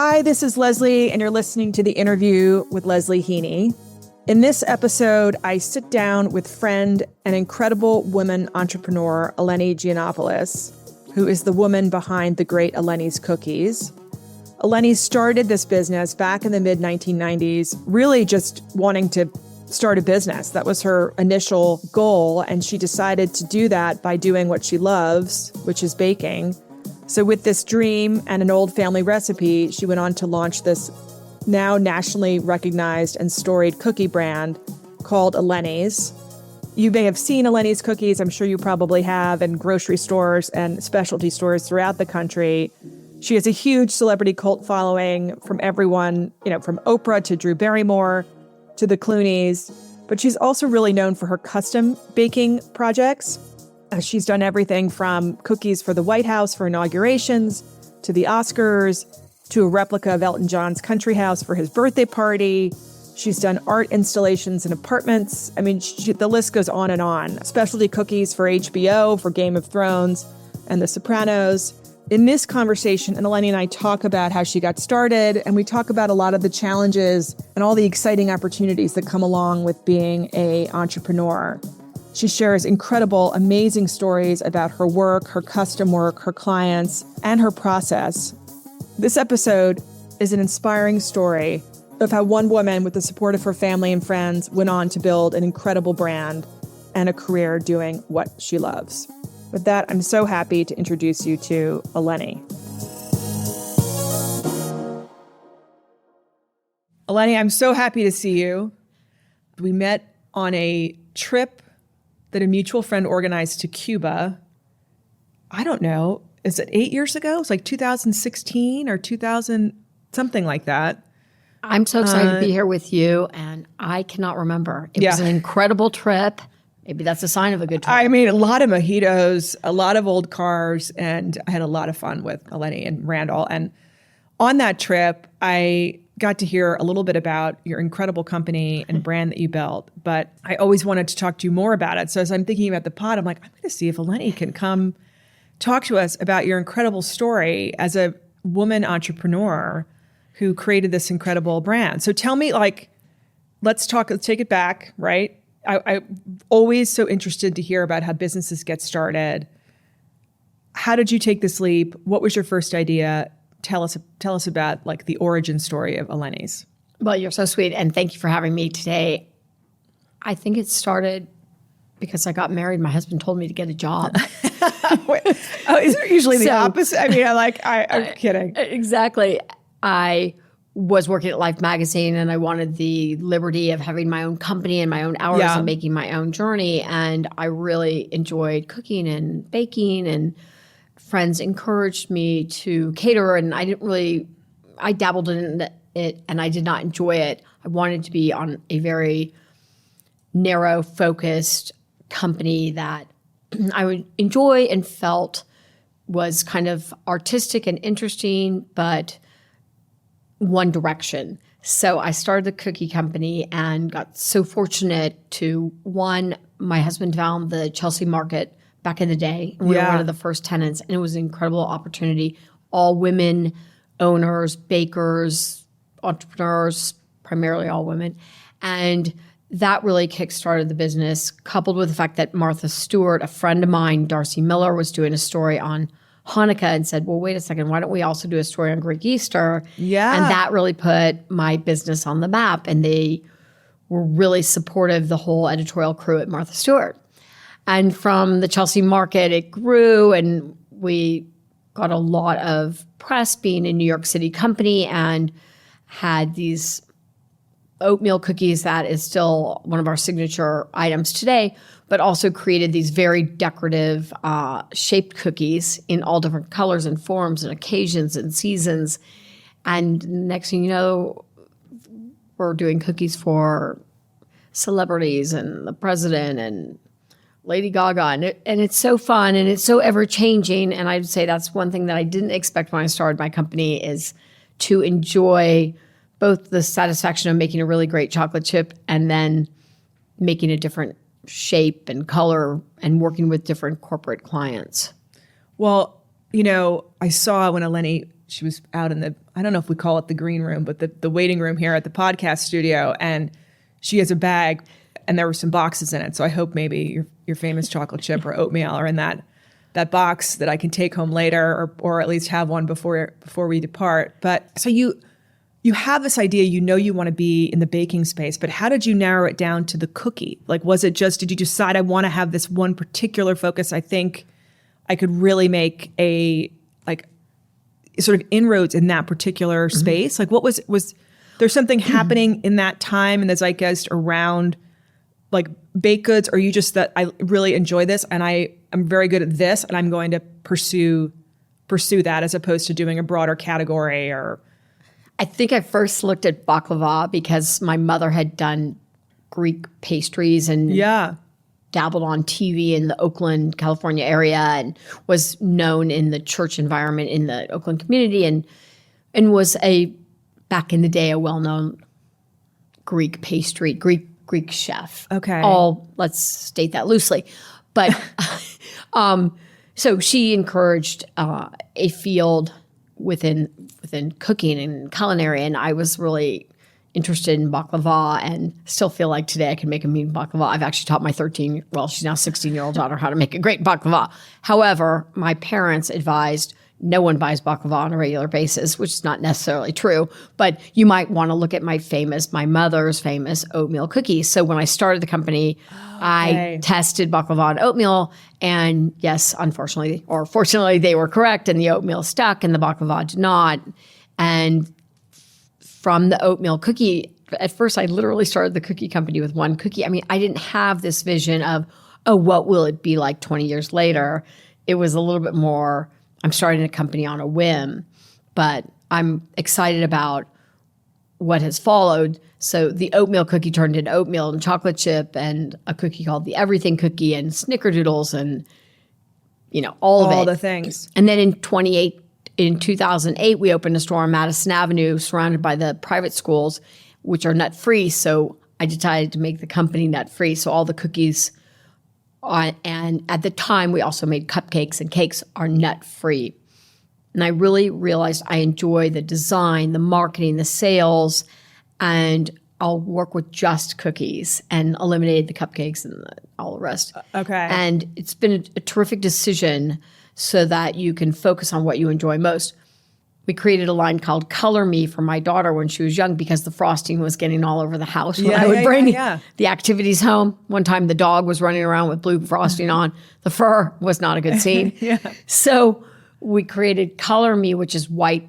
Hi, this is Leslie, and you're listening to The Interview with Leslie Heaney. In this episode, I sit down with friend and incredible woman entrepreneur, Eleni Giannopoulos, who is the woman behind the great Eleni's cookies. Eleni started this business back in the mid-1990s, really just wanting to start a business. That was her initial goal, and she decided to do that by doing what she loves, which is baking. So with this dream and an old family recipe, she went on to launch this now nationally recognized and storied cookie brand called Eleni's. You may have seen Eleni's cookies, I'm sure you probably have, in grocery stores and specialty stores throughout the country. She has a huge celebrity cult following from everyone, from Oprah to Drew Barrymore to the Clooneys. But she's also really known for her custom baking projects. She's done everything from cookies for the White House for inaugurations, to the Oscars, to a replica of Elton John's country house for his birthday party. She's done art installations in apartments. I mean, the list goes on and on. Specialty cookies for HBO, for Game of Thrones, and The Sopranos. In this conversation, Eleni and I talk about how she got started, and we talk about a lot of the challenges and all the exciting opportunities that come along with being an entrepreneur. She shares incredible, amazing stories about her work, her custom work, her clients, and her process. This episode is an inspiring story of how one woman, with the support of her family and friends, went on to build an incredible brand and a career doing what she loves. With that, I'm so happy to introduce you to Eleni. Eleni, I'm so happy to see you. We met on a trip that a mutual friend organized to Cuba. I don't know, is it 8 years ago? It's like 2016 or 2000, something like that. I'm so excited to be here with you, and I cannot remember. It was an incredible trip. Maybe that's a sign of a good trip. I mean, a lot of mojitos, a lot of old cars, and I had a lot of fun with Eleni and Randall. And on that trip, I got to hear a little bit about your incredible company and brand that you built, but I always wanted to talk to you more about it. So as I'm thinking about the pod, I'm like, I'm going to see if Eleni can come talk to us about your incredible story as a woman entrepreneur who created this incredible brand. So tell me, let's take it back, right? I'm always so interested to hear about how businesses get started. How did you take this leap? What was your first idea? Tell us about the origin story of Eleni's. Well, you're so sweet, and thank you for having me today. I think it started because I got married. My husband told me to get a job. Isn't it usually the opposite? I mean, I'm kidding. Exactly. I was working at Life magazine, and I wanted the liberty of having my own company and my own hours and making my own journey. And I really enjoyed cooking and baking, and friends encouraged me to cater, and I dabbled in it and I did not enjoy it. I wanted to be on a very narrow, focused company that I would enjoy and felt was kind of artistic and interesting, but one direction. So I started the cookie company and got so fortunate to, my husband found the Chelsea market back in the day. We were one of the first tenants, and it was an incredible opportunity. All women, owners, bakers, entrepreneurs, primarily all women. And that really kickstarted the business, coupled with the fact that Martha Stewart, a friend of mine, Darcy Miller, was doing a story on Hanukkah and said, well, wait a second, why don't we also do a story on Greek Easter? Yeah. And that really put my business on the map. And they were really supportive, the whole editorial crew at Martha Stewart. And from the Chelsea market, it grew, and we got a lot of press being a New York City company, and had these oatmeal cookies that is still one of our signature items today, but also created these very decorative shaped cookies in all different colors and forms and occasions and seasons. And next thing you know, we're doing cookies for celebrities and the president and Lady Gaga, and it's so fun, and it's so ever-changing. And I'd say that's one thing that I didn't expect when I started my company, is to enjoy both the satisfaction of making a really great chocolate chip and then making a different shape and color and working with different corporate clients. Well, I saw when Eleni she was out in the, I don't know if we call it the green room, but the waiting room here at the podcast studio. And she has a bag and there were some boxes in it. So I hope maybe your famous chocolate chip or oatmeal are in that box that I can take home later or at least have one before we depart. But so you have this idea, you want to be in the baking space, but how did you narrow it down to the cookie? Like, did you decide I want to have this one particular focus? I think I could really make a sort of inroads in that particular space. Like, what was there something happening in that time in the zeitgeist around like baked goods? Or are you just that I really enjoy this and I'm very good at this and I'm going to pursue that as opposed to doing a broader category? Or I think I first looked at baklava because my mother had done Greek pastries and dabbled on TV in the Oakland, California area and was known in the church environment in the Oakland community and was back in the day, a well-known Greek pastry, Greek chef. Okay. Let's state that loosely. But so she encouraged a field within cooking and culinary, and I was really interested in baklava and still feel like today I can make a mean baklava. I've actually taught my she's now 16-year-old daughter how to make a great baklava. However, my parents advised no one buys baklava on a regular basis, which is not necessarily true, but you might want to look at my mother's famous oatmeal cookies. So when I started the company, I tested baklava on oatmeal, and yes, unfortunately, or fortunately, they were correct, and the oatmeal stuck and the baklava did not. And from the oatmeal cookie, at first I literally started the cookie company with one cookie. I mean, I didn't have this vision of, what will it be like 20 years later? It was a little bit more, I'm starting a company on a whim, but I'm excited about what has followed. So the oatmeal cookie turned into oatmeal and chocolate chip and a cookie called the everything cookie and snickerdoodles and, all of it. All the things. And then in 2008, we opened a store on Madison Avenue surrounded by the private schools, which are nut-free. So I decided to make the company nut-free. So all the cookies and at the time, we also made cupcakes, and cakes are nut-free. And I really realized I enjoy the design, the marketing, the sales, and I'll work with just cookies and eliminated the cupcakes and all the rest. Okay. And it's been a terrific decision so that you can focus on what you enjoy most. We created a line called Color Me for my daughter when she was young because the frosting was getting all over the house when I would bring the activities home. One time the dog was running around with blue frosting on. The fur was not a good scene. So we created Color Me, which is white,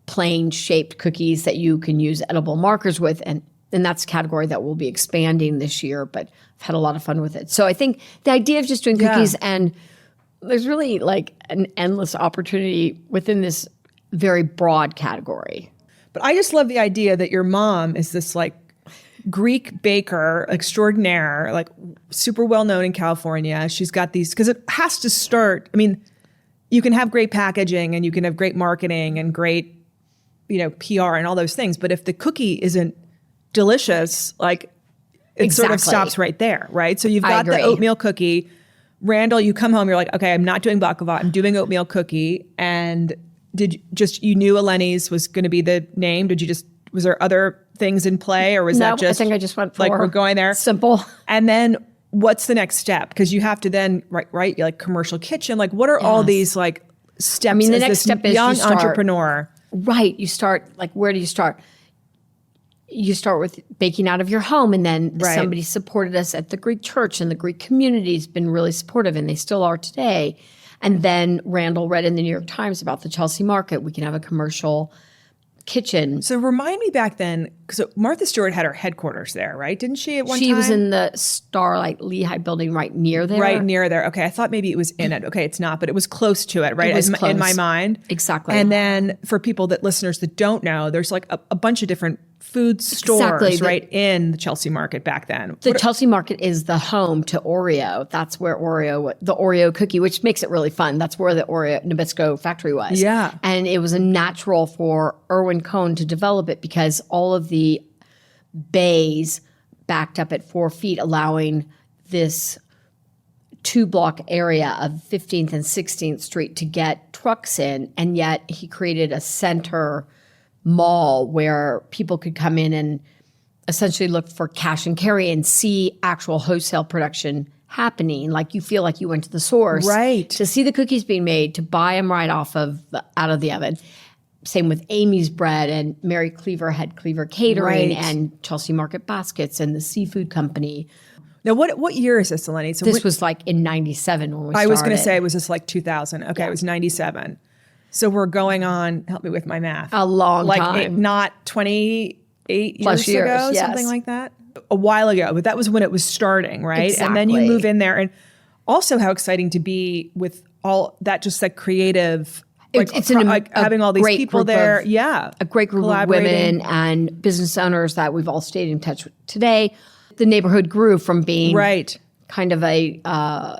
plain shaped cookies that you can use edible markers with. And that's a category that will be expanding this year, but I've had a lot of fun with it. So I think the idea of just doing cookies and there's really like an endless opportunity within this very broad category. But I just love the idea that your mom is this like Greek baker extraordinaire, like super well known in California. She's got these, because it has to start. I mean, you can have great packaging and you can have great marketing and great, PR and all those things. But if the cookie isn't delicious, like it sort of stops right there, right? So you've got the oatmeal cookie. Randall, you come home, you're like, okay, I'm not doing baklava, I'm doing oatmeal cookie. And you knew Eleni's was going to be the name? Was there other things in play, or was that just? I think I just went for like, we're going there. Simple. And then what's the next step? Because you have to then, right, like commercial kitchen, like what are all these like steps? I mean, the next step is young entrepreneur. Right. You start, like, where do you start? You start with baking out of your home, and then somebody supported us at the Greek church, and the Greek community's been really supportive, and they still are today. And then Randall read in the New York Times about the Chelsea market. We can have a commercial kitchen. So remind me back then, because Martha Stewart had her headquarters there, right? Didn't she at one time? She was in the Starlight Lehigh building right near there. Right near there. Okay, I thought maybe it was in it. Okay, it's not, but it was close to it, right? It was close. In my mind. Exactly. And then for listeners that don't know, there's like a bunch of different food stores right in the Chelsea market back then. The Chelsea market is the home to Oreo. That's where the Oreo cookie, which makes it really fun. That's where the Oreo Nabisco factory was. Yeah. And it was a natural for Irwin Cohn to develop it because all of the bays backed up at 4 feet, allowing this 2-block area of 15th and 16th Street to get trucks in. And yet he created a center mall where people could come in and essentially look for cash and carry and see actual wholesale production happening. Like you feel like you went to the source. Right. To see the cookies being made, to buy them right out of the oven. Same with Amy's Bread, and Mary Cleaver had Cleaver Catering, and Chelsea Market Baskets and the seafood company. Now, what year is this, Eleni? So this was like in 97 when we started. I was going to say, was this like 2000? Okay, yeah. It was 97. So we're going on, help me with my math. A long time. Not 28 Plus years ago, yes. Something like that? A while ago, but that was when it was starting, right? Exactly. And then you move in there. And also how exciting to be with all that, just that creative... having all these people there. A great group of women and business owners that we've all stayed in touch with today. The neighborhood grew from being kind of a,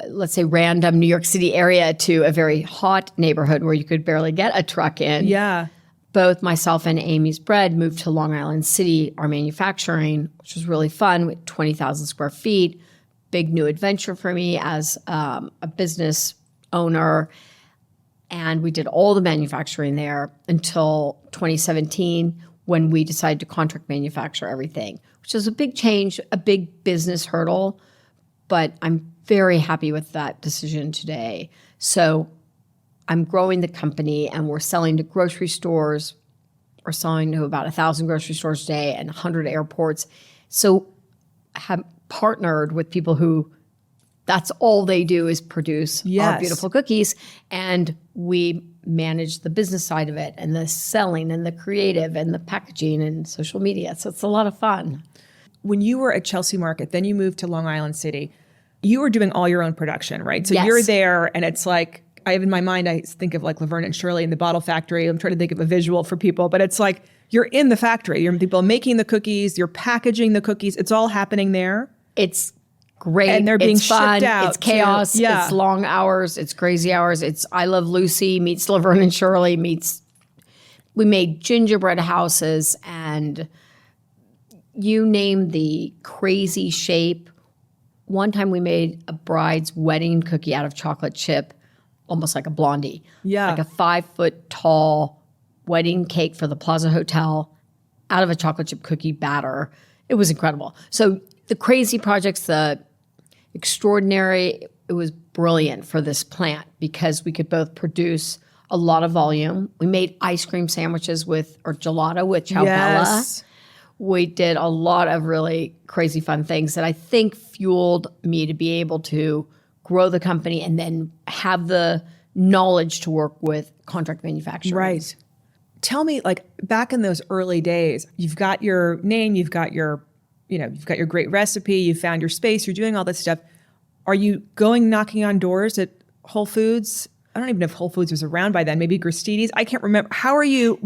let's say, random New York City area to a very hot neighborhood where you could barely get a truck in. Yeah. Both myself and Amy's Bread moved to Long Island City, our manufacturing, which was really fun with 20,000 square feet. Big new adventure for me as a business owner. And we did all the manufacturing there until 2017 when we decided to contract manufacture everything, which is a big change, a big business hurdle. But I'm very happy with that decision today. So I'm growing the company and we're selling to grocery stores. We're selling to about 1,000 grocery stores a day and 100 airports. So I have partnered with people who that's all they do is produce our beautiful cookies. And we manage the business side of it and the selling and the creative and the packaging and social media. So it's a lot of fun. When you were at Chelsea Market, then you moved to Long Island City, you were doing all your own production, right? So you're there and it's like, I have in my mind, I think of like Laverne and Shirley in the bottle factory. I'm trying to think of a visual for people, but it's like you're in the factory. You're people making the cookies, you're packaging the cookies. It's all happening there. It's great. And they're being it's fun. shipped out. It's chaos. It's long hours. It's crazy hours. It's I Love Lucy meets Laverne and Shirley meets. We made gingerbread houses and you name the crazy shape. One time we made a bride's wedding cookie out of chocolate chip, almost like a blondie. Yeah. Like a 5-foot tall wedding cake for the Plaza Hotel out of a chocolate chip cookie batter. It was incredible. So the crazy projects, the extraordinary, it was brilliant for this plant because we could both produce a lot of volume. We made ice cream sandwiches or gelato with Ciao Bella. We did a lot of really crazy fun things that I think fueled me to be able to grow the company and then have the knowledge to work with contract manufacturers. Right. Tell me, like back in those early days, you've got your name, you've got your great recipe, you found your space, you're doing all this stuff. Are you going knocking on doors at Whole Foods? I don't even know if Whole Foods was around by then, maybe Gristedes. I can't remember. How are you,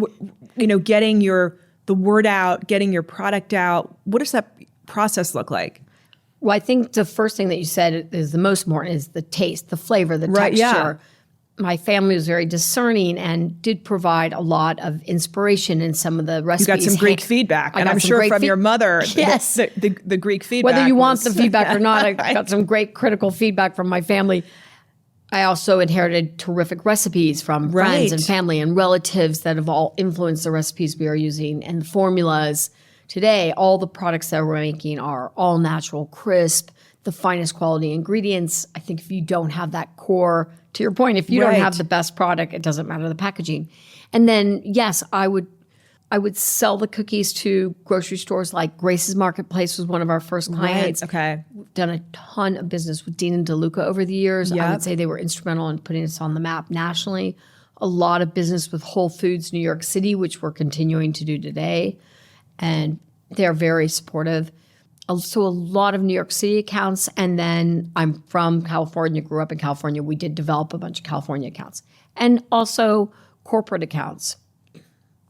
getting the word out, getting your product out? What does that process look like? Well, I think the first thing that you said is the most important is the taste, the flavor, the texture. Yeah. My family was very discerning and did provide a lot of inspiration in some of the recipes. You got some Greek feedback, and I'm sure from your mother, yes. the Greek feedback. Whether you want the feedback or not, I got some great critical feedback from my family. I also inherited terrific recipes from friends and family and relatives that have all influenced the recipes we are using and the formulas. Today, all the products that we're making are all natural, crisp, the finest quality ingredients. I think if you don't have that core, to your point, if you don't have the best product, it doesn't matter the packaging. And then, yes, I would sell the cookies to grocery stores like Grace's Marketplace was one of our first clients. Right. Okay. We've done a ton of business with Dean and DeLuca over the years. I would say they were instrumental in putting us on the map nationally. A lot of business with Whole Foods New York City, which we're continuing to do today. And they're very supportive. So a lot of New York City accounts. And then I'm from California, grew up in California. We did develop a bunch of California accounts. And also corporate accounts.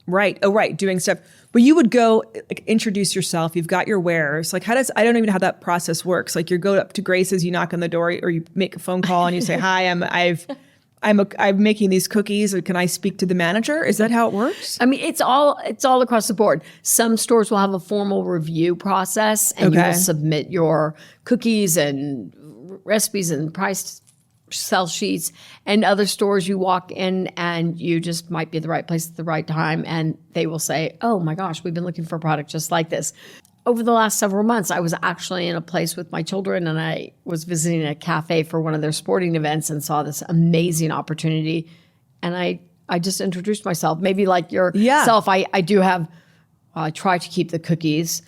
Right. Oh, right. Doing stuff. But you would go introduce yourself. You've got your wares. Like, I don't even know how that process works. Like, you go up to Grace's, you knock on the door, or you make a phone call and you say, "Hi, I'm making these cookies. Can I speak to the manager?" Is that how it works? I mean, it's all across the board. Some stores will have a formal review process, and you will submit your cookies and recipes and price sell sheets, and other stores you walk in and you just might be at the right place at the right time, and they will say, oh my gosh, we've been looking for a product just like this. Over the last several months, I was actually in a place with my children, and I was visiting a cafe for one of their sporting events and saw this amazing opportunity. And I just introduced myself. Maybe like yourself, I do have, I try to keep the cookies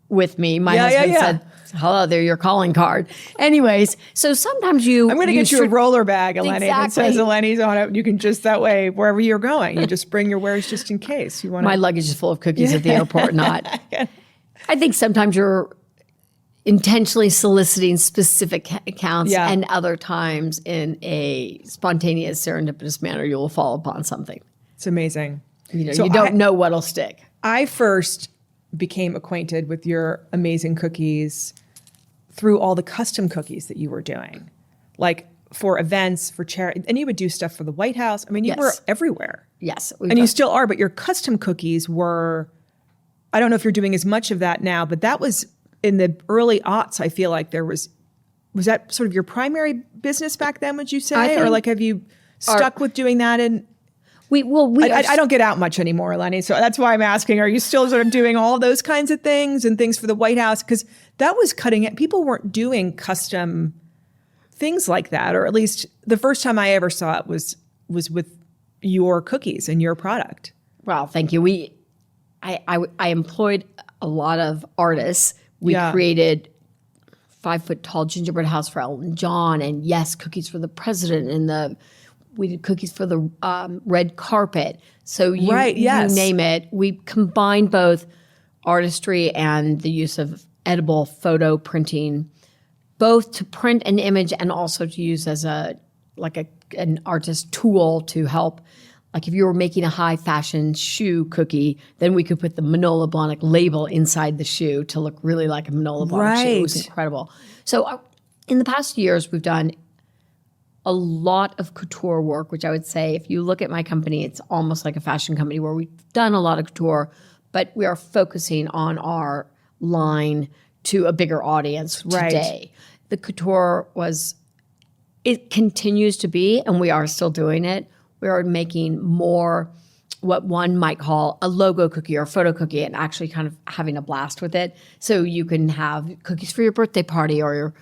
with me. My husband said, hello, they're your calling card. Anyways, so sometimes I'm going to get you a roller bag, Eleni, that says Eleni's on it. You can just that way, wherever you're going, you just bring your wares just in case. You want. My luggage is full of cookies at the airport, not. I think sometimes you're intentionally soliciting specific accounts, and other times in a spontaneous, serendipitous manner, you will fall upon something. It's amazing. So you don't know what'll stick. I first became acquainted with your amazing cookies through all the custom cookies that you were doing, like for events, for charity, and you would do stuff for the White House. I mean, you were everywhere. Yes. And you still are, but your custom cookies were, I don't know if you're doing as much of that now, but that was in the early aughts. I feel like was that sort of your primary business back then, would you say? Or like, have you stuck with doing that? And I don't get out much anymore, Eleni. So that's why I'm asking, are you still sort of doing all those kinds of things and things for the White House? Because that was cutting it. People weren't doing custom things like that, or at least the first time I ever saw it was with your cookies and your product. Well, thank you. I employed a lot of artists. We created 5-foot-tall gingerbread house for Elton John, and cookies for the president, and we did cookies for the red carpet. So you name it. We combined both artistry and the use of edible photo printing, both to print an image and also to use as an artist tool to help. Like if you were making a high fashion shoe cookie, then we could put the Manolo Blahnik label inside the shoe to look really like a Manolo Blahnik shoe. It was incredible. So in the past years, we've done a lot of couture work, which I would say, if you look at my company, it's almost like a fashion company where we've done a lot of couture, but we are focusing on our line to a bigger audience today. The couture it continues to be, and we are still doing it. We are making more what one might call a logo cookie or a photo cookie, and actually kind of having a blast with it. So you can have cookies for your birthday party or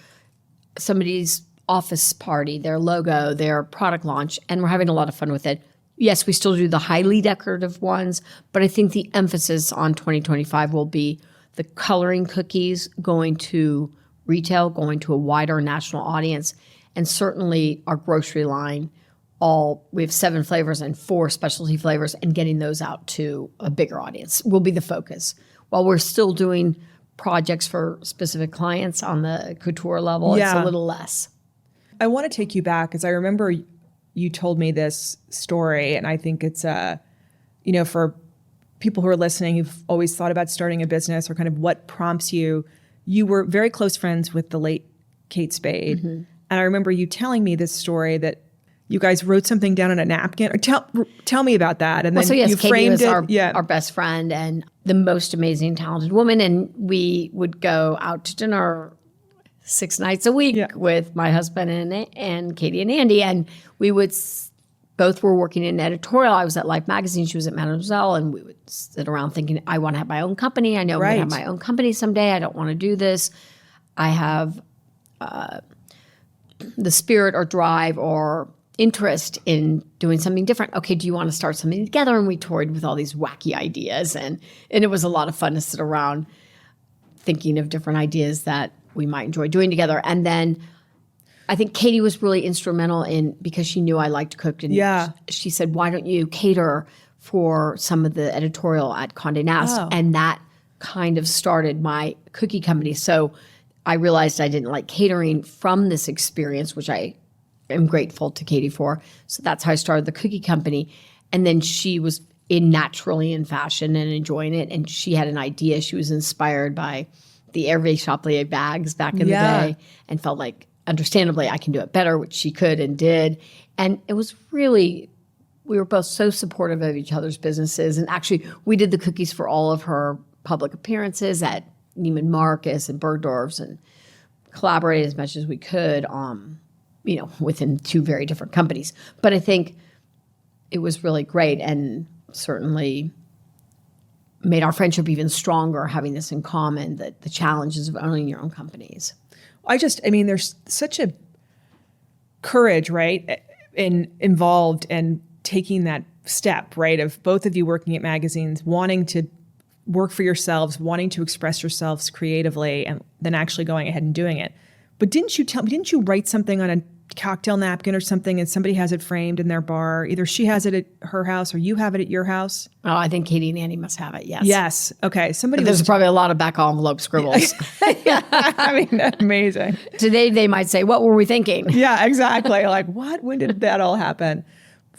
somebody's office party, their logo, their product launch, and we're having a lot of fun with it. Yes, we still do the highly decorative ones, but I think the emphasis on 2025 will be the coloring cookies going to retail, going to a wider national audience, and certainly our grocery line. We have 7 flavors and 4 specialty flavors, and getting those out to a bigger audience will be the focus. While we're still doing projects for specific clients on the couture level, it's a little less. I want to take you back, because I remember you told me this story, and I think it's, for people who are listening who've always thought about starting a business or kind of what prompts you. You were very close friends with the late Kate Spade. Mm-hmm. And I remember you telling me this story that you guys wrote something down on a napkin. Or tell me about that. And then you Katie framed was it. Our best friend and the most amazing, talented woman. And we would go out to dinner 6 nights a week with my husband and Katie and Andy. And we would both were working in editorial. I was at Life Magazine. She was at Mademoiselle. And we would sit around thinking, I want to have my own company. I know I'm going to have my own company someday. I don't want to do this. I have the spirit or drive or interest in doing something different. Okay, do you want to start something together? And we toyed with all these wacky ideas. And it was a lot of fun to sit around thinking of different ideas that we might enjoy doing together. And then I think Katie was really instrumental because she knew I liked to cook. And she said, why don't you cater for some of the editorial at Condé Nast? Oh. And that kind of started my cookie company. So I realized I didn't like catering from this experience, which I am grateful to Katie for. So that's how I started the cookie company. And then she was naturally in fashion and enjoying it. And she had an idea. She was inspired by the Hervé Chapelet bags back in the day and felt like, understandably, I can do it better, which she could and did. And it was really, we were both so supportive of each other's businesses. And actually, we did the cookies for all of her public appearances at Neiman Marcus and Bergdorf's and collaborated as much as we could, within two very different companies. But I think it was really great and certainly made our friendship even stronger, having this in common, that the challenges of owning your own companies. There's such a courage, right, involved in taking that step, right, of both of you working at magazines, wanting to work for yourselves, wanting to express yourselves creatively, and then actually going ahead and doing it. But didn't you write something on a cocktail napkin or something, and somebody has it framed in their bar? Either she has it at her house or you have it at your house? Oh, I think Katie and Annie must have it, yes. Yes. Okay. There's probably a lot of back envelope scribbles. Amazing. Today they might say, what were we thinking? Yeah, exactly. Like, what? When did that all happen?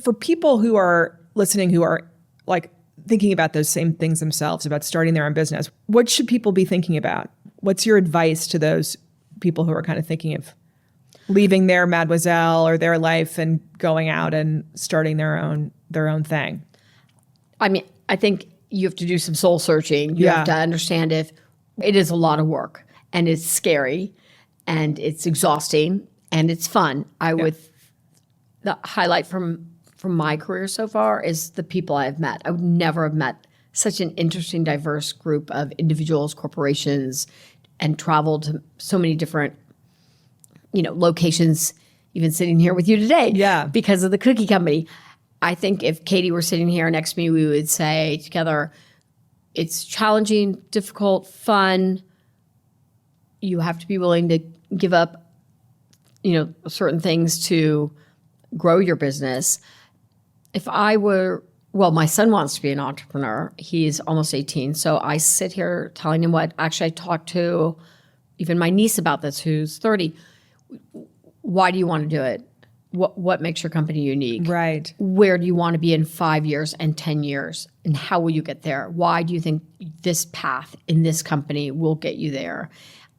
For people who are listening, who are like thinking about those same things themselves, about starting their own business, what should people be thinking about? What's your advice to those people who are kind of thinking of leaving their Mademoiselle or their life and going out and starting their own thing? I think you have to do some soul searching. You have to understand if it is a lot of work, and it's scary, and it's exhausting, and it's fun. The highlight from my career so far is the people I've met. I would never have met such an interesting, diverse group of individuals, corporations, and traveled to so many different locations, even sitting here with you today. Yeah. Because of the cookie company. I think if Katie were sitting here next to me, we would say together, it's challenging, difficult, fun. You have to be willing to give up, certain things to grow your business. If I were, my son wants to be an entrepreneur. He's almost 18. So I sit here telling him what, actually I talked to even my niece about this, who's 30. Why do you want to do it? What makes your company unique? Right. Where do you want to be in 5 years and 10 years? And how will you get there? Why do you think this path in this company will get you there?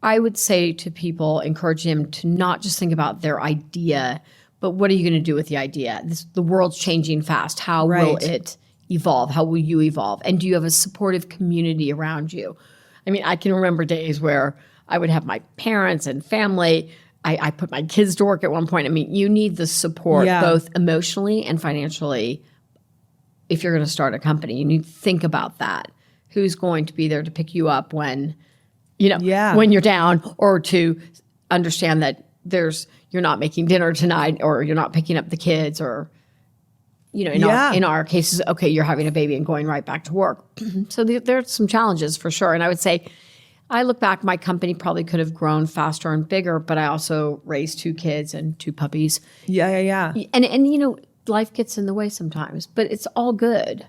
I would say to people, encourage them to not just think about their idea, but what are you going to do with the idea? The world's changing fast. How will it evolve? How will you evolve? And do you have a supportive community around you? I can remember days where I would have my parents and family. I put my kids to work at one point. You need the support both emotionally and financially if you're going to start a company. You need to think about that. Who's going to be there to pick you up when you're down, or to understand that you're not making dinner tonight, or you're not picking up the kids, or in our cases, okay, you're having a baby and going right back to work. So there's some challenges for sure. And I would say, I look back, my company probably could have grown faster and bigger, but I also raised 2 kids and 2 puppies. Yeah. And life gets in the way sometimes, but it's all good.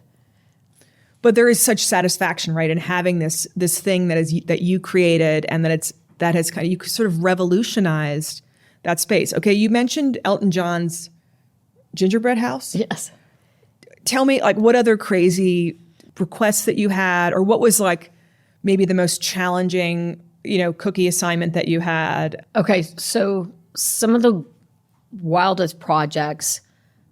But there is such satisfaction, right, in having this thing that you created, and that has kind of, you sort of revolutionized that space. Okay, you mentioned Elton John's gingerbread house. Yes. Tell me, what other crazy requests that you had, or what was maybe the most challenging, cookie assignment that you had? Okay, so some of the wildest projects,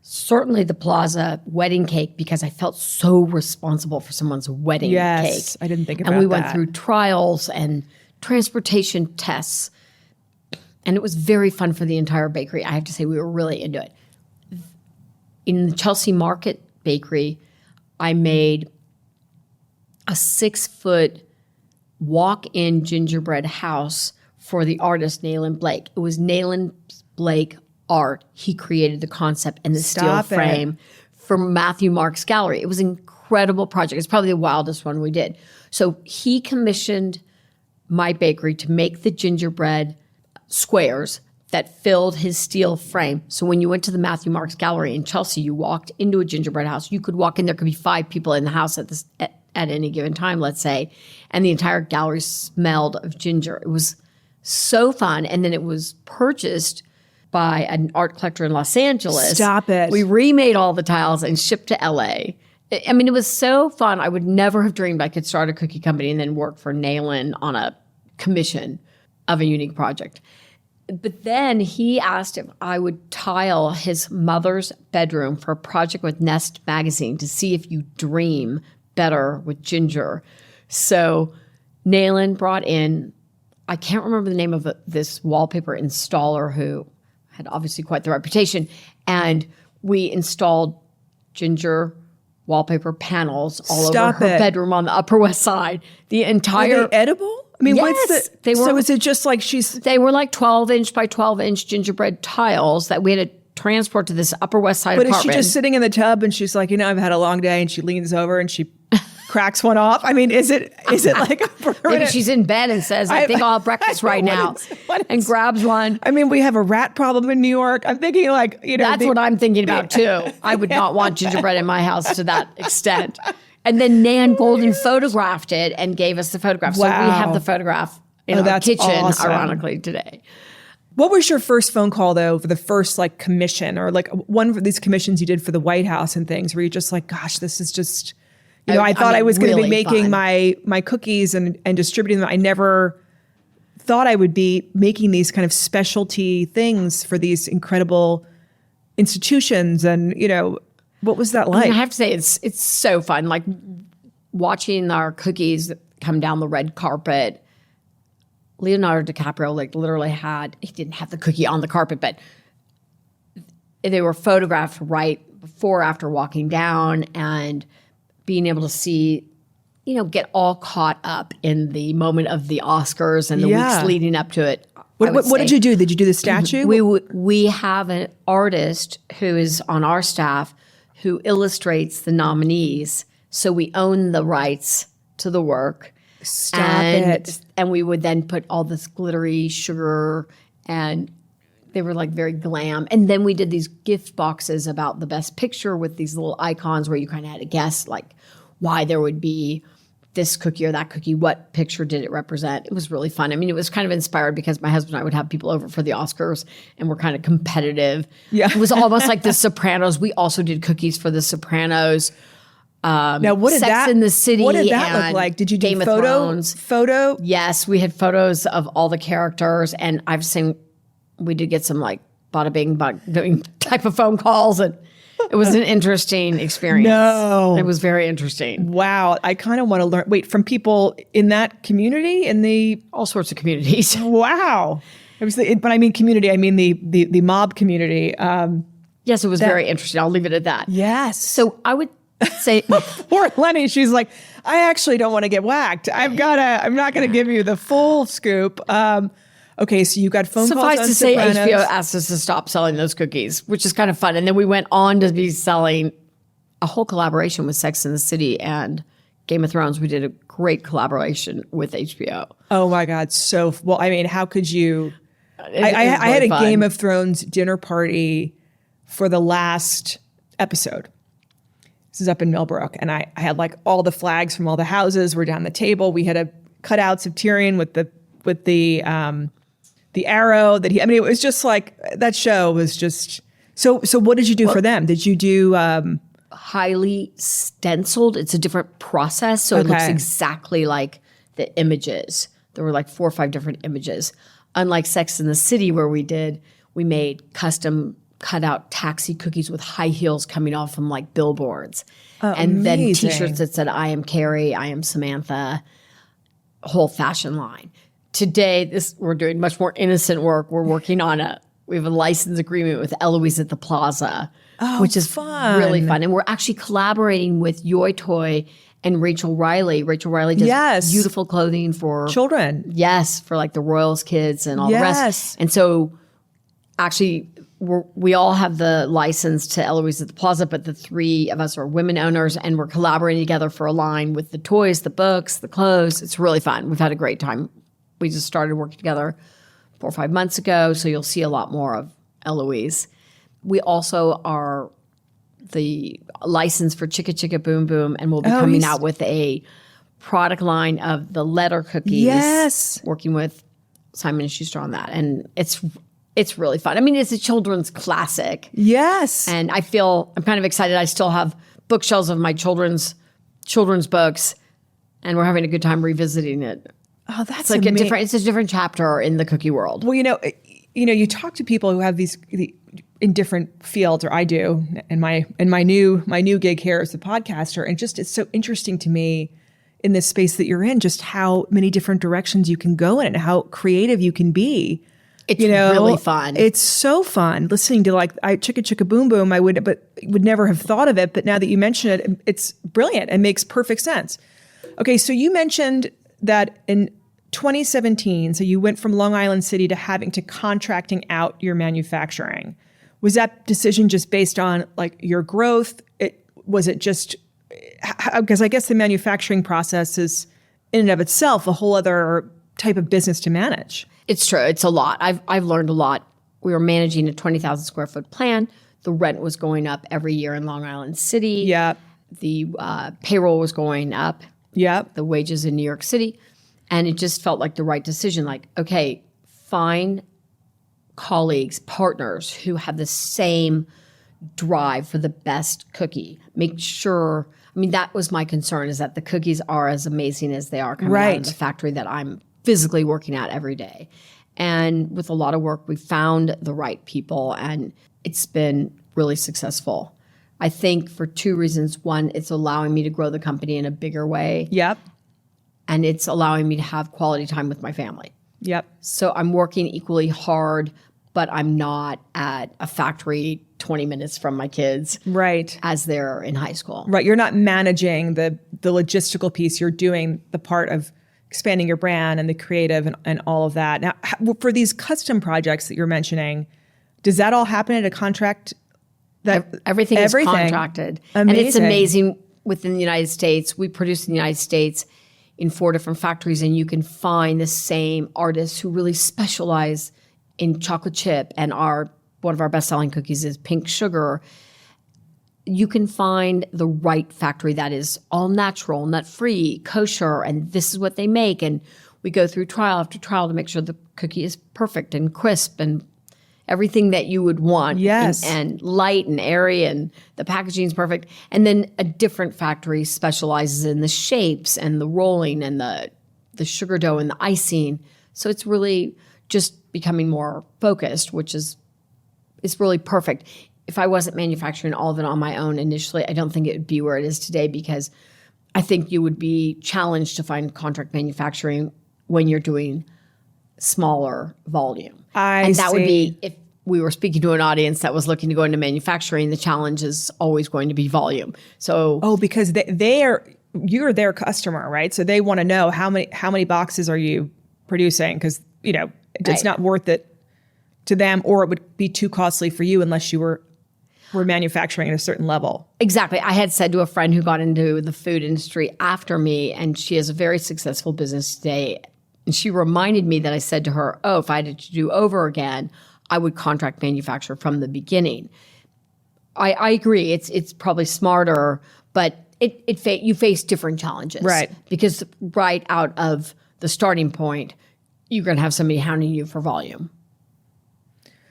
certainly the Plaza wedding cake, because I felt so responsible for someone's wedding cake. Yes, I didn't think about that. And we went through trials and transportation tests, and it was very fun for the entire bakery. I have to say, we were really into it. In the Chelsea Market Bakery, I made a 6-foot walk-in gingerbread house for the artist Nayland Blake. It was Nayland Blake art. He created the concept and the steel frame for Matthew Mark's gallery. It was an incredible project. It's probably the wildest one we did. So he commissioned my bakery to make the gingerbread squares that filled his steel frame. So when you went to the Matthew Mark's gallery in Chelsea, you walked into a gingerbread house. You could walk in, there could be 5 people in the house at any given time, let's say, and the entire gallery smelled of ginger. It was so fun. And then it was purchased by an art collector in Los Angeles. Stop it. We remade all the tiles and shipped to LA. It was so fun. I would never have dreamed I could start a cookie company and then work for Nayland on a commission of a unique project. But then he asked if I would tile his mother's bedroom for a project with Nest magazine to see if you dream better with ginger. So Nayland brought in I can't remember the name of this wallpaper installer who had obviously quite the reputation. And we installed ginger wallpaper panels all over her bedroom on the Upper West Side. The entire... Are they edible? I mean, yes, they were. So is it just like They were like 12-inch by 12-inch gingerbread tiles that we had to transport to this Upper West Side apartment. But is she just sitting in the tub and she's like, I've had a long day, and she leans over and she cracks one off? I mean, is it like a permanent... Maybe she's in bed and says, I think I'll have breakfast right now, and grabs one. I mean, we have a rat problem in New York. I'm thinking like, That's what I'm thinking about too. I would not want gingerbread in my house to that extent. And then Nan Golden photographed it and gave us the photograph. Wow. So we have the photograph in our kitchen, awesome. Ironically, today. What was your first phone call, though, for the first like commission, or like one of these commissions you did for the White House and things, where you're just like, gosh, this is just, I thought I was going to be making my cookies and distributing them. I never thought I would be making these kind of specialty things for these incredible institutions. And, what was that like? I have to say, it's so fun. Like watching our cookies come down the red carpet. Leonardo DiCaprio literally he didn't have the cookie on the carpet, but they were photographed right before, after walking down, and being able to see, get all caught up in the moment of the Oscars and the weeks leading up to it. What did you do? Did you do the statue? We have an artist who is on our staff who illustrates the nominees. So we own the rights to the work. Stop it. And we would then put all this glittery sugar, and they were like very glam. And then we did these gift boxes about the best picture with these little icons where you kind of had to guess like why there would be this cookie or that cookie, what picture did it represent. It was really fun. I mean, it was kind of inspired because my husband and I would have people over for the Oscars, and we're kind of competitive. Yeah. It was almost like the Sopranos. We also did cookies for the Sopranos. Now, what did Sex in the City. What did that look like? Did you do Game of Thrones? Photo? Yes, we had photos of all the characters, and I've seen we did get some like bada bing, bing type of phone calls, and it was an interesting experience. No. It was very interesting. Wow. I kind of want to learn. Wait, from people in that community, all sorts of communities. Wow. But I mean community, I mean the mob community. Yes, it was very interesting. I'll leave it at that. Yes. So I would say poor Eleni, she's like, I actually don't want to get whacked. I'm not going to give you the full scoop. Okay, so you got phone calls on Suffice to say, HBO asked us to stop selling those cookies, which is kind of fun. And then we went on to be selling a whole collaboration with Sex and the City and Game of Thrones. We did a great collaboration with HBO. Oh my God. So, well, I mean, how could you? I had a Game of Thrones dinner party for the last episode. This is up in Millbrook. And I had like all the flags from all the houses were down the table. We had cutouts of Tyrion with the arrow that it was just like, that show was just, so what did you do for them? Did you do? Highly stenciled. It's a different process. So it looks exactly like the images. There were like 4 or 5 different images. Unlike Sex and the City, where we made custom cutout taxi cookies with high heels coming off from like billboards. And then t-shirts that said, I am Carrie, I am Samantha, whole fashion line. Today, we're doing much more innocent work. We're working on we have a license agreement with Eloise at the Plaza, which is really fun. And we're actually collaborating with Yoy Toy and Rachel Riley. Rachel Riley does beautiful clothing for children. Yes, for like the Royals kids and all the rest. And so actually, we all have the license to Eloise at the Plaza, but the 3 of us are women owners, and we're collaborating together for a line with the toys, the books, the clothes. It's really fun. We've had a great time. We just started working together 4 or 5 months ago, so you'll see a lot more of Eloise. We also are the license for Chicka Chicka Boom Boom, and we'll be coming out with a product line of the letter cookies. Yes. Working with Simon & Schuster on that. And it's really fun. I mean, it's a children's classic. Yes. And I'm kind of excited. I still have bookshelves of my children's books, and we're having a good time revisiting it. Oh, that's like it's a different chapter in the cookie world. Well, you talk to people who have these in different fields, or I do, and my new gig here as a podcaster, and just it's so interesting to me in this space that you're in, just how many different directions you can go in and how creative you can be. It's really fun. It's so fun listening to Chicka Chicka Boom Boom. I would never have thought of it. But now that you mention it, it's brilliant. It makes perfect sense. Okay. So you mentioned that in 2017, so you went from Long Island City to contracting out your manufacturing. Was that decision just based on like your growth? Was it just, because I guess the manufacturing process is in and of itself a whole other type of business to manage. It's true. It's a lot. I've learned a lot. We were managing a 20,000 square foot plan. The rent was going up every year in Long Island City. Yeah. The payroll was going up. Yeah. The wages in New York City. And it just felt like the right decision. Like, okay, find colleagues, partners who have the same drive for the best cookie. Make sure, that was my concern, is that the cookies are as amazing as they are coming out of the factory that I'm physically working at every day. And with a lot of work, we found the right people, and it's been really successful. I think for two reasons. One, it's allowing me to grow the company in a bigger way. Yep. And it's allowing me to have quality time with my family. Yep. So I'm working equally hard, but I'm not at a factory 20 minutes from my kids. Right. As they're in high school. Right. You're not managing the logistical piece. You're doing the part of expanding your brand and the creative and all of that. Now, for these custom projects that you're mentioning, does that all happen at a contract? Everything is contracted. Amazing. And it's amazing within the United States. We produce in the United States in 4 different factories, and you can find the same artists who really specialize in chocolate chip, and one of our best-selling cookies is pink sugar. You can find the right factory that is all natural, nut-free, kosher, and this is what they make. And we go through trial after trial to make sure the cookie is perfect and crisp and everything that you would want. Yes. And light and airy, and the packaging is perfect. And then a different factory specializes in the shapes and the rolling and the sugar dough and the icing. So it's really just becoming more focused, which is really perfect. If I wasn't manufacturing all of it on my own initially, I don't think it would be where it is today, because I think you would be challenged to find contract manufacturing when you're doing smaller volume. That would be, if we were speaking to an audience that was looking to go into manufacturing, the challenge is always going to be volume. So because you're their customer, right? So they want to know how many boxes are you producing, because it's not worth it to them, or it would be too costly for you unless you were manufacturing at a certain level. Exactly. I had said to a friend who got into the food industry after me, and she has a very successful business today, and she reminded me that I said to her, if I had to do over again, I would contract manufacture from the beginning. I agree. It's probably smarter, but you face different challenges. Right. Because right out of the starting point, you're going to have somebody hounding you for volume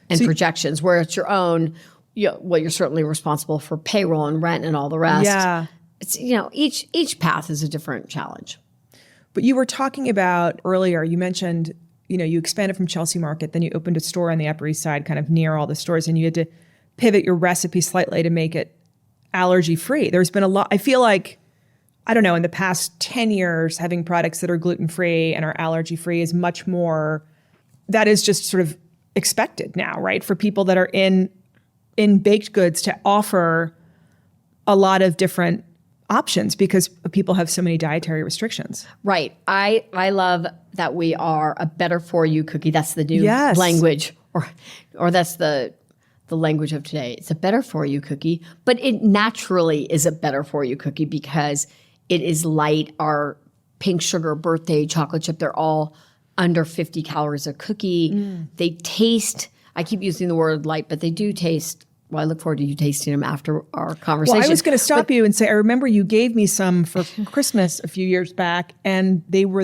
and projections, where it's your own. You're certainly responsible for payroll and rent and all the rest. Yeah. It's, each path is a different challenge. But you were talking about earlier, you mentioned, you expanded from Chelsea Market, then you opened a store on the Upper East Side, kind of near all the stores, and you had to pivot your recipe slightly to make it allergy-free. There's been a lot, I feel like, I don't know, in the past 10 years, having products that are gluten-free and are allergy-free is much more, that is just sort of expected now, right? For people that are in baked goods to offer a lot of different options because people have so many dietary restrictions. Right. I love that we are a better for you cookie. That's the new language, or that's the language of today. It's a better for you cookie, but it naturally is a better for you cookie because it is light. Our pink sugar birthday chocolate chip, they're all under 50 calories a cookie. They taste, I keep using the word light, but they do taste, well, I look forward to you tasting them after our conversation. Well, I was going to stop you and say, I remember you gave me some for Christmas a few years back, and they were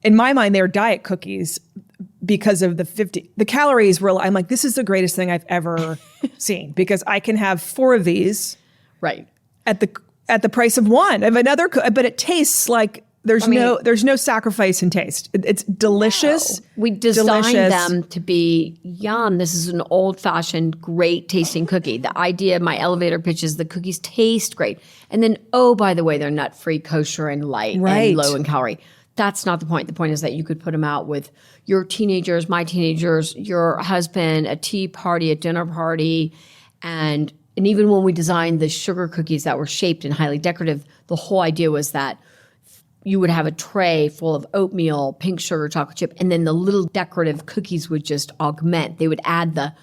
in my mind, they were diet cookies because of the calories were, I'm like, this is the greatest thing I've ever seen, because I can have 4 of these right at the price of one of another, but it tastes like there's no sacrifice in taste. It's delicious. No. We designed them to be yum. This is an old-fashioned, great tasting cookie. The idea, my elevator pitch is the cookies taste great. And then, oh, by the way, they're nut-free, kosher, and light and low in calorie. That's not the point. The point is that you could put them out with your teenagers, my teenagers, your husband, a tea party, a dinner party. And even when we designed the sugar cookies that were shaped and highly decorative, the whole idea was that you would have a tray full of oatmeal, pink sugar, chocolate chip, and then the little decorative cookies would just augment. They would add the,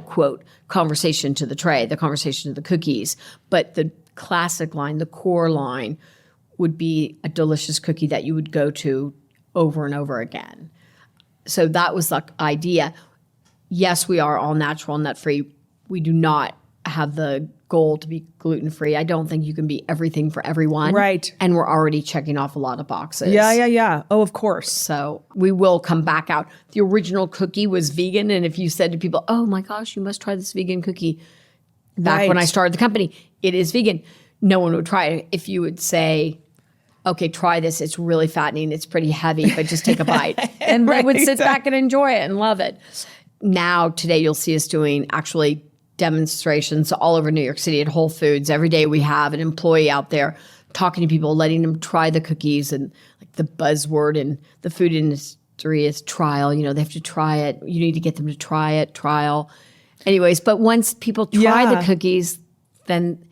quote, conversation to the tray, the conversation to the cookies. But the classic line, the core line, would be a delicious cookie that you would go to over and over again. So that was the idea. Yes, we are all natural, nut-free. We do not have the goal to be gluten-free. I don't think you can be everything for everyone. Right. And we're already checking off a lot of boxes. Yeah. Oh, of course. So we will come back out. The original cookie was vegan. And if you said to people, oh my gosh, you must try this vegan cookie. Back when I started the company, it is vegan. No one would try it. If you would say, okay, try this. It's really fattening. It's pretty heavy, but just take a bite. And they would sit back and enjoy it and love it. Now, today, you'll see us doing actually demonstrations all over New York City at Whole Foods. Every day we have an employee out there talking to people, letting them try the cookies. And like the buzzword in the food industry is trial. They have to try it. You need to get them to try it, trial. Anyways, but once people try the cookies, then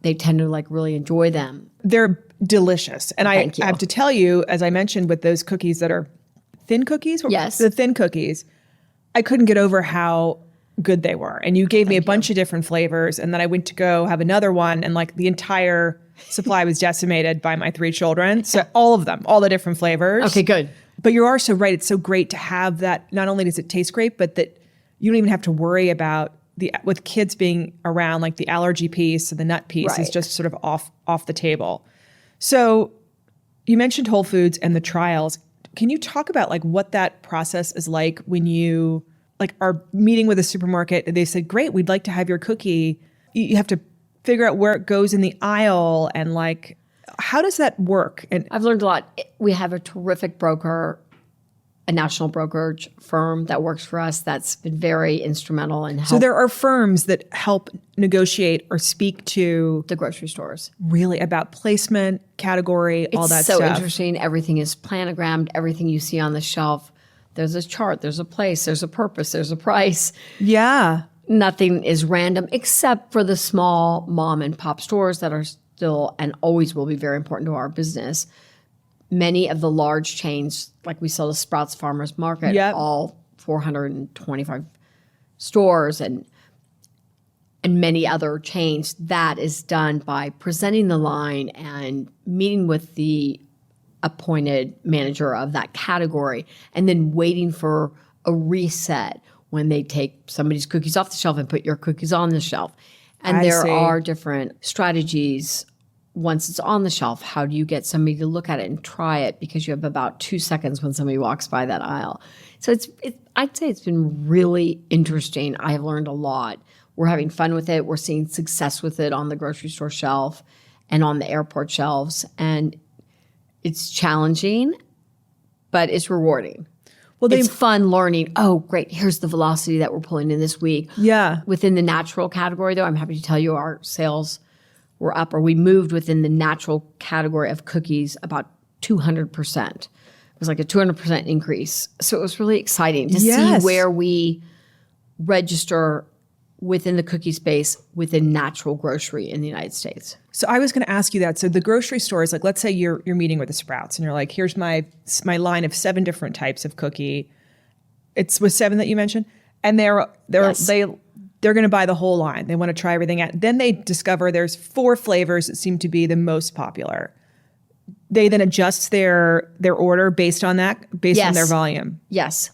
they tend to really enjoy them. They're delicious. And I have to tell you, as I mentioned, with those cookies that are thin cookies, yes, the thin cookies, I couldn't get over how good they were. And you gave me a bunch of different flavors. And then I went to go have another one. And the entire supply was decimated by my 3 children. So all of them, all the different flavors. Okay, good. But you are so right. It's so great to have that. Not only does it taste great, but that you don't even have to worry about with kids being around, the allergy piece and the nut piece is just sort of off the table. So you mentioned Whole Foods and the trials. Can you talk about what that process is like when you are meeting with a supermarket and they said, great, we'd like to have your cookie. You have to figure out where it goes in the aisle and how does that work? And I've learned a lot. We have a terrific broker, a national brokerage firm that works for us that's been very instrumental in helping. So there are firms that help negotiate or speak to the grocery stores. Really about placement, category, all that stuff. stuff. It's so interesting. Everything is planogrammed. Everything you see on the shelf, there's a chart, there's a place, there's a purpose, there's a price. Yeah. Nothing is random except for the small mom and pop stores that are still and always will be very important to our business. Many of the large chains, like we sell to Sprouts Farmers Market, all 425 stores and many other chains, that is done by presenting the line and meeting with the appointed manager of that category and then waiting for a reset when they take somebody's cookies off the shelf and put your cookies on the shelf. And there are different strategies. Once it's on the shelf, how do you get somebody to look at it and try it? Because you have about 2 seconds when somebody walks by that aisle. So I'd say it's been really interesting. I have learned a lot. We're having fun with it. We're seeing success with it on the grocery store shelf and on the airport shelves. And it's challenging, but it's rewarding. Well, it's fun learning. Oh, great. Here's the velocity that we're pulling in this week. Yeah. Within the natural category, though, I'm happy to tell you our sales were up, or we moved within the natural category of cookies about 200%. It was like a 200% increase. So it was really exciting to see where we register within the cookie space within natural grocery in the United States. So I was going to ask you that. So the grocery stores, let's say you're meeting with the Sprouts and you're like, here's my line of 7 different types of cookie. It's with 7 that you mentioned, and they're going to buy the whole line. They want to try everything out. Then they discover there's 4 flavors that seem to be the most popular. They then adjust their order based on that, based on their volume. Yes.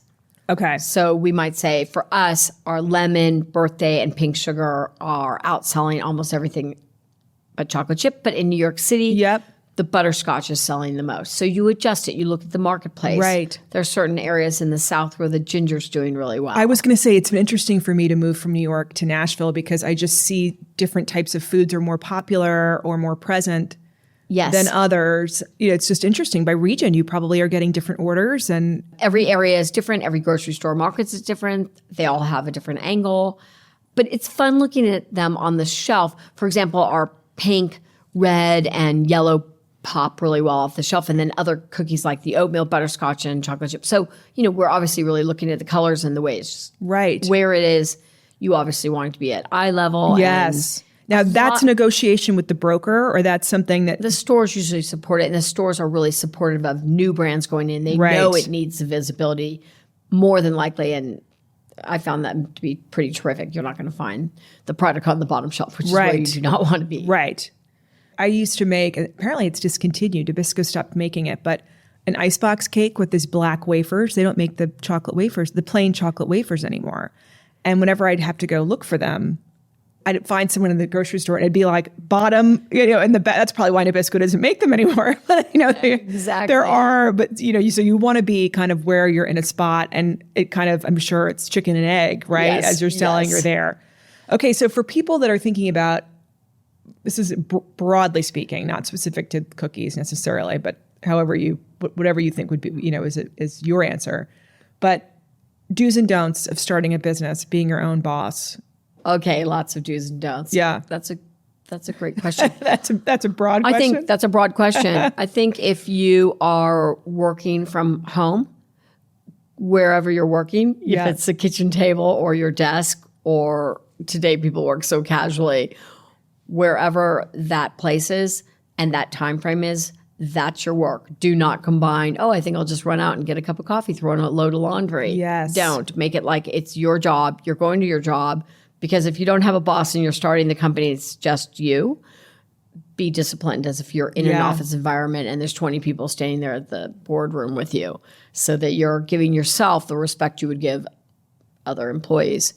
Okay. So we might say for us, our lemon, birthday, and pink sugar are outselling almost everything but chocolate chip. But in New York City, the butterscotch is selling the most. So you adjust it. You look at the marketplace. Right. There are certain areas in the South where the ginger's doing really well. I was going to say it's been interesting for me to move from New York to Nashville because I just see different types of foods are more popular or more present than others. It's just interesting. By region, you probably are getting different orders, and every area is different. Every grocery store market is different. They all have a different angle. But it's fun looking at them on the shelf. For example, our pink, red, and yellow pop really well off the shelf. And then other cookies like the oatmeal, butterscotch, and chocolate chip. So, we're obviously really looking at the colors and the ways. Right. Where it is, you obviously want it to be at eye level. Yes. Now, that's a negotiation with the broker, or that's something that... The stores usually support it, and the stores are really supportive of new brands going in. They know it needs the visibility more than likely, and I found that to be pretty terrific. You're not going to find the product on the bottom shelf, which is where you do not want to be. Right. I used to make, apparently it's discontinued, Nabisco stopped making it, but an icebox cake with these black wafers. They don't make the chocolate wafers, the plain chocolate wafers anymore. And whenever I'd have to go look for them, I'd find someone in the grocery store and it'd be like bottom, in the that's probably why Nabisco doesn't make them anymore. Exactly. There are, but so you want to be kind of where you're in a spot, and it kind of, I'm sure it's chicken and egg, right? Yes, as you're selling, you're there. Okay, so for people that are thinking about, this is broadly speaking, not specific to cookies necessarily, but whatever you think would be, is your answer. But do's and don'ts of starting a business, being your own boss. Okay, lots of do's and don'ts. Yeah. That's a great question. That's a broad question. I think that's a broad question. I think if you are working from home, wherever you're working, if it's the kitchen table or your desk, or today people work so casually, wherever that place is and that time frame is, that's your work. Do not combine, I think I'll just run out and get a cup of coffee, throw in a load of laundry. Yes. Don't. Make it like it's your job. You're going to your job. Because if you don't have a boss and you're starting the company, it's just you. Be disciplined as if you're in an office environment and there's 20 people standing there at the boardroom with you, so that you're giving yourself the respect you would give other employees.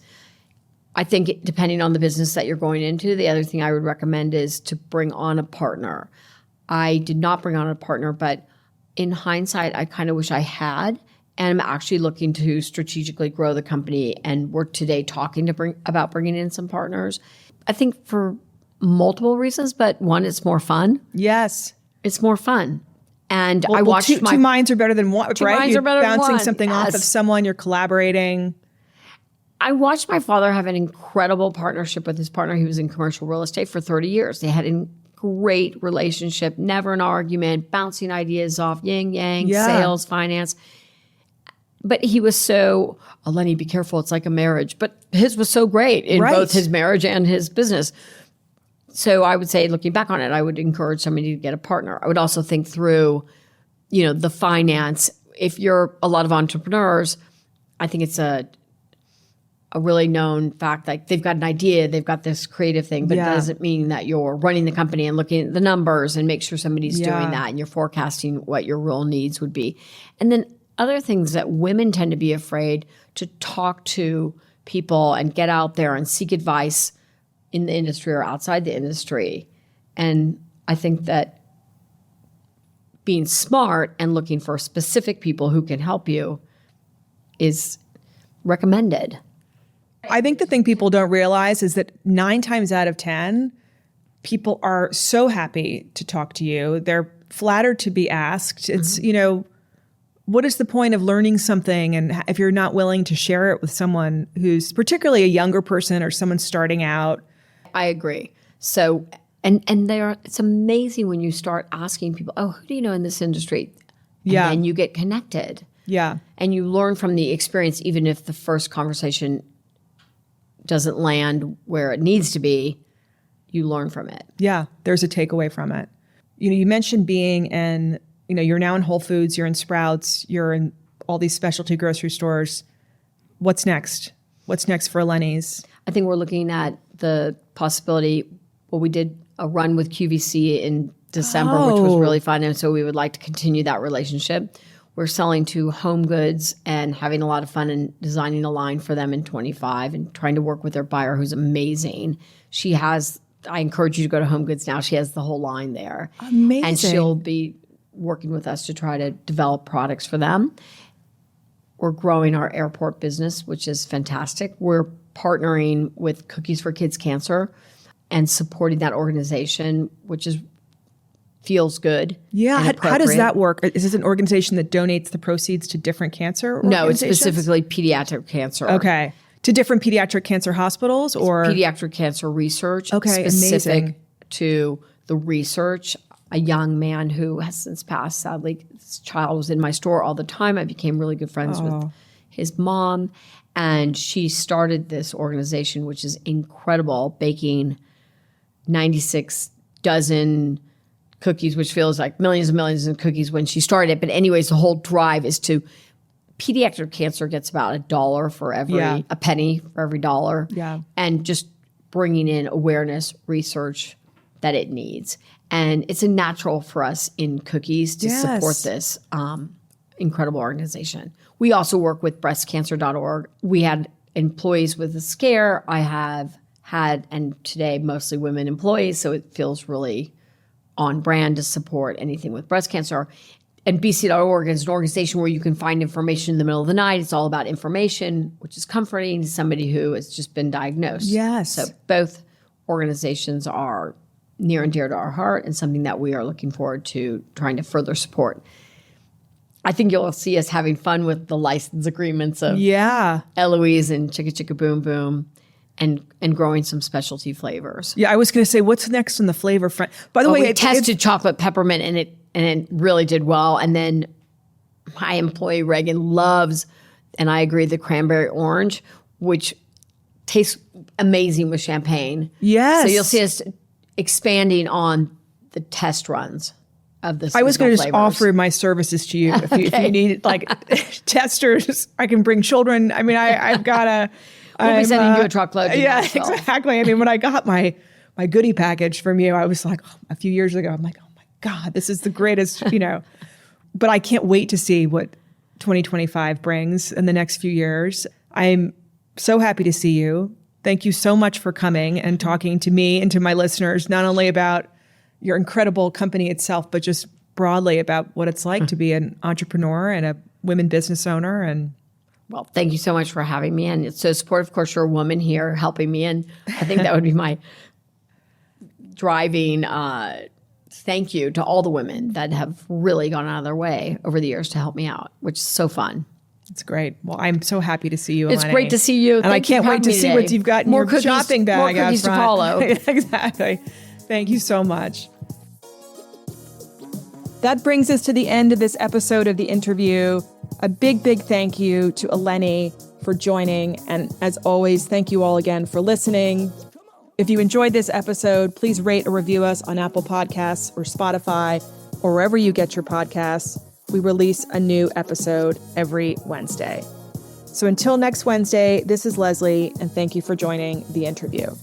I think depending on the business that you're going into, the other thing I would recommend is to bring on a partner. I did not bring on a partner, but in hindsight, I kind of wish I had. And I'm actually looking to strategically grow the company. And we're today talking about bringing in some partners. I think for multiple reasons, but one, it's more fun. Yes. It's more fun. And I watched two minds are better than one, right? Two minds are better than one. You're bouncing something off of someone, you're collaborating. I watched my father have an incredible partnership with his partner. He was in commercial real estate for 30 years. They had a great relationship, never an argument, bouncing ideas off, yin yang, sales, finance. But he was so, Eleni, be careful, it's like a marriage. But his was so great in both his marriage and his business. So I would say, looking back on it, I would encourage somebody to get a partner. I would also think through, the finance. If you're a lot of entrepreneurs, I think it's a really known fact, like they've got an idea, they've got this creative thing, but it doesn't mean that you're running the company and looking at the numbers and make sure somebody's doing that and you're forecasting what your real needs would be. And then other things that women tend to be afraid to talk to people and get out there and seek advice in the industry or outside the industry. And I think that being smart and looking for specific people who can help you is recommended. I think the thing people don't realize is that 9 times out of 10, people are so happy to talk to you. They're flattered to be asked. It's, what is the point of learning something? And if you're not willing to share it with someone who's particularly a younger person or someone starting out. I agree. So, and it's amazing when you start asking people, who do you know in this industry? And then you get connected. Yeah. And you learn from the experience, even if the first conversation doesn't land where it needs to be, you learn from it. Yeah. There's a takeaway from it. You mentioned being in, you're now in Whole Foods, you're in Sprouts, you're in all these specialty grocery stores. What's next? What's next for Eleni's? I think we're looking at the possibility, we did a run with QVC in December, which was really fun. And so we would like to continue that relationship. We're selling to Home Goods and having a lot of fun and designing a line for them in 25 and trying to work with their buyer, who's amazing. I encourage you to go to Home Goods now. She has the whole line there. Amazing. And she'll be working with us to try to develop products for them. We're growing our airport business, which is fantastic. We're partnering with Cookies for Kids Cancer and supporting that organization, which is feels good. Yeah. How does that work? Is this an organization that donates the proceeds to different cancer organizations? No, it's specifically pediatric cancer. Okay. To different pediatric cancer hospitals or? Pediatric cancer research. Okay, specific amazing. to the research. A young man who has since passed, sadly, his child was in my store all the time. I became really good friends with his mom. And she started this organization, which is incredible, baking 96 dozen cookies, which feels like millions and millions of cookies when she started. But anyways, the whole drive is to pediatric cancer gets about $1 for every a penny for every dollar. Yeah. And just bringing in awareness, research that it needs. And it's a natural for us in cookies to support this incredible organization. We also work with breastcancer.org. We had employees with a scare. I have had, and today mostly women employees, so it feels really on brand to support anything with breast cancer. And BC.org is an organization where you can find information in the middle of the night. It's all about information, which is comforting to somebody who has just been diagnosed. Yes. So both organizations are near and dear to our heart and something that we are looking forward to trying to further support. I think you'll see us having fun with the license agreements of Eloise and Chicka Chicka Boom Boom and growing some specialty flavors. Yeah, I was going to say, what's next on the flavor front? By the way, we tested chocolate peppermint and it really did well. And then my employee Reagan loves, and I agree, the cranberry orange, which tastes amazing with champagne. Yes. So you'll see us expanding on the test runs of this. I was going to just offer my services to you if you need like testers. I can bring children. I mean, I've got a. We'll be sending you a truckload. Yeah, exactly. I mean, when I got my goodie package from you, I was like, a few years ago, I'm like, oh my God, this is the greatest, But I can't wait to see what 2025 brings in the next few years. I'm so happy to see you. Thank you so much for coming and talking to me and to my listeners, not only about your incredible company itself, but just broadly about what it's like to be an entrepreneur and a women business owner. And well, thank you so much for having me. And it's so supportive. Of course, you're a woman here helping me. And I think that would be my driving thank you to all the women that have really gone out of their way over the years to help me out, which is so fun. It's great. Well, I'm so happy to see you, Eleni. It's great to see you. And I can't wait to see what you've got in your shopping bag. More cookies to follow. Exactly. Thank you so much. That brings us to the end of this episode of The Interview. A big, big thank you to Eleni for joining. And as always, thank you all again for listening. If you enjoyed this episode, please rate or review us on Apple Podcasts or Spotify or wherever you get your podcasts. We release a new episode every Wednesday. So until next Wednesday, this is Leslie, and thank you for joining The Interview.